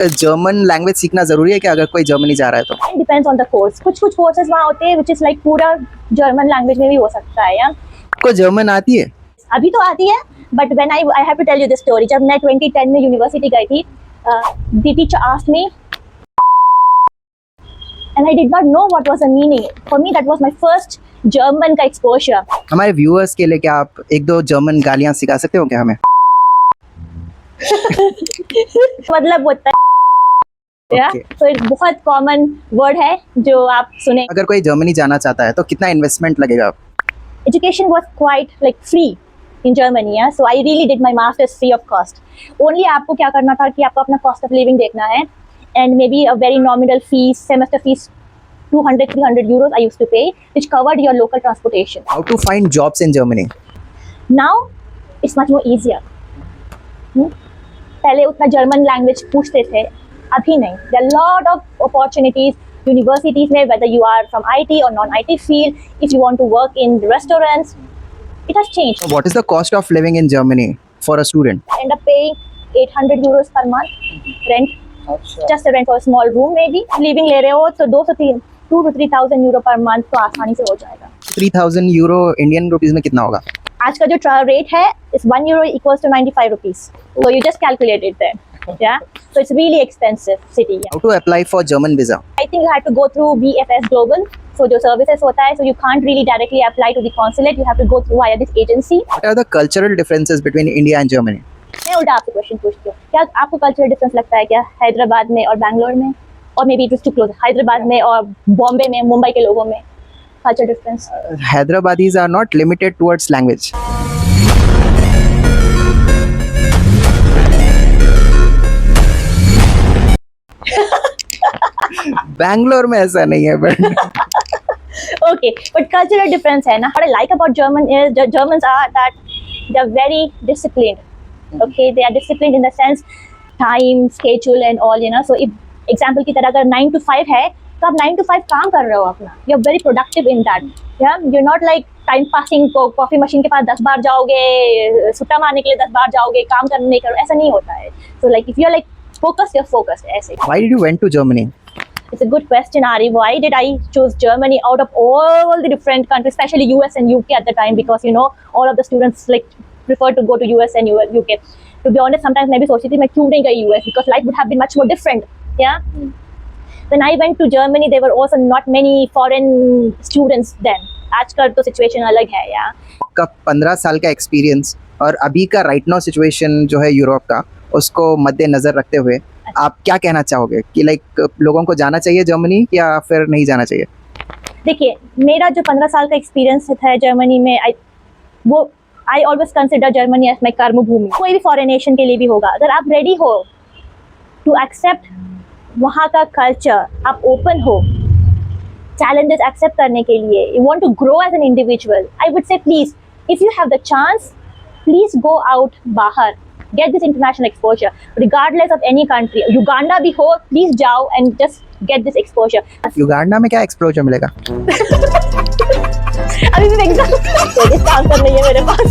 German language सीखना जरूरी है क्या अगर कोई जर्मनी जा रहा है तो? Depends on the course. कुछ कुछ कोर्सेज वहाँ होते हैं विच इज लाइक पूरा जर्मन लैंग्वेज में भी हो सकता है। या आपको जर्मन आती है? अभी तो आती है, but when I have to tell you this story. जब मैं 2010 में यूनिवर्सिटी गई थी, the teacher asked me and I did not know what was the meaning. For me that was my first German का exposure. हमारे viewers के लिए क्या आप एक दो जर्मन गालियां सिखा सकते हो क्या हमें? मतलब होता है तो एक बहुत कॉमन वर्ड है जो आप सुने। अगर कोई जर्मनी जाना चाहता है तो कितना इन्वेस्टमेंट लगेगा? Education was quite like free in Germany, yeah? So I really did my masters free of cost. Only आपको क्या करना था कि आपको अपना cost of living देखना है, and maybe a very nominal fees, semester fees, 200-300 euros I used to pay, which covered your local transportation. How to find jobs in Germany? Now it's much more easier. पहले उतना German language पूछते थे, अभी नहीं। There are lot of opportunities universities में, whether you are from IT or non-IT field, if you want to work in restaurants, it has changed. What is the cost of living in Germany for a student? End up paying 800 euros per month rent. Just a rent for a small room maybe. Living ले रहे हो तो 2 to 3,000 euro per month तो आसानी से हो जाएगा। 3,000 euro Indian rupees में कितना होगा? आज का जो रेट है is 1 euro equals to 95 rupees. So you just calculate it then. Yeah. So it's really expensive city. Yeah. How to apply for German visa? I think you have to go through BFS Global. So जो services होता है, so you can't really directly apply to the consulate. You have to go through via this agency. What are the cultural differences between India and Germany? मैं उल्टा आपसे question पूछती हूँ, क्या आपको कल्चरल डिफरेंस लगता है क्या हैदराबाद में और बैंगलोर में, और may be it is too close, Hyderabad में और बॉम्बे में, मुंबई के लोगों में cultural difference? Hyderabadis are not limited towards language. Bangalore में ऐसा नहीं है but okay, but cultural difference है ना। What I like about Germans are that they are very disciplined. Okay, they are disciplined in the sense time, schedule and all, you know. So if example की तरह अगर 9 to 5 है तो आप 9 to 5 काम कर रहे हो अपना, you are very productive in that. Yeah, you're not like time passing, coffee machine के पास 10 बार जाओगे, सुट्टा मारने के लिए 10 बार जाओगे, काम करने नहीं करो, ऐसा नहीं होता है। So like if you're like focused, you're focused ऐसे। Why did you went to Germany? It's a good question, Ari. Why did I choose Germany out of all the different countries, especially US and UK at the time? Because you know all of the students like prefer to go to US and UK. To be honest, sometimes मैं भी सोचती थी मैं क्यों नहीं गई US, because life would have been much more different. Yeah. When I went to Germany, there were also not many foreign students then. आजकल तो सिचुएशन अलग है यार। का 15 साल का एक्सपीरियंस और अभी का राइट नाउ सिचुएशन जो है यूरोप का, उसको मद्देनजर रखते हुए आप क्या कहना चाहोगे कि लाइक लोगों को जाना चाहिए जर्मनी या फिर नहीं जाना चाहिए? देखिए, मेरा जो 15 साल का एक्सपीरियंस है जर्मनी में, I always consider Germany as my karma bhoomi. कोई भी फॉरेन नेशन के लिए भी होगा, अगर आप रेडी हो टू एक्सेप्ट वहाँ का कल्चर, आप ओपन हो चैलेंजेस एक्सेप्ट करने के लिए, you want to grow as an individual, I would say please if you have the chance, please go out बाहर, get this international exposure regardless of any country. Uganda भी हो, please जाओ and just get this exposure. Uganda में क्या exposure मिलेगा? अभी भी exam नहीं है मेरे पास।